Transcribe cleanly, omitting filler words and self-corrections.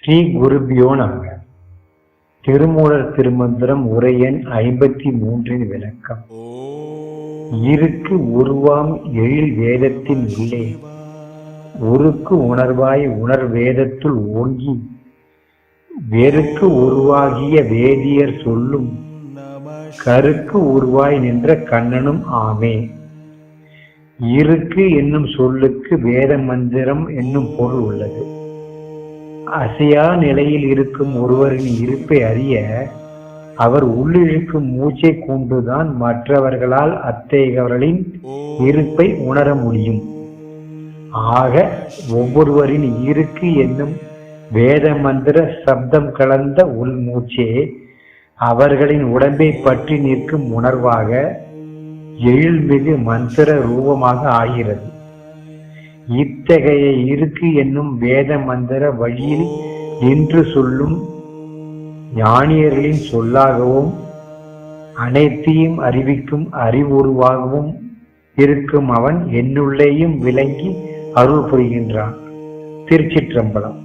ஸ்ரீ குருபியோ நமக. திருமூலர் திருமந்திரம் உரை எண் 53 விளக்கம். இருக்கு உருவாம் எழில் வேதத்தின் உள்ளே, ஒருக்கு உணர்வாய் உணர் வேதத்துள் ஓங்கி, வெருக்கு உருவாகிய வேதியர் சொல்லும் கருக்கு உருவாய் நின்ற கண்ணனும் ஆமே. இருக்கு என்னும் சொல்லுக்கு வேத மந்திரம் என்னும் பொருள் உள்ளது. அசையா நிலையில் இருக்கும் ஒருவரின் இருப்பை அறிய அவர் உள்ளிழுக்கும் மூச்சை கொண்டுதான் மற்றவர்களால் அத்தகையவர்களின் இருப்பை உணர முடியும். ஆக ஒவ்வொருவரின் இருக்கு என்னும் வேத மந்திர சப்தம் கலந்த உள்மூச்சே அவர்களின் உடம்பை பற்றி நிற்கும் உணர்வாக எழில்மிகு மந்திர ரூபமாக ஆகிறது. இத்தகைய இருக்கு என்னும் வேத மந்திர வழியில் நின்று சொல்லும் ஞானியர்களின் சொல்லாகவும் அனைத்தையும் அறிவிக்கும் அறிவுருவாகவும் இருக்கும் அவன் என்னுள்ளேயும் விளங்கி அருள் புரிகின்றான். திருச்சிற்றம்பலம்.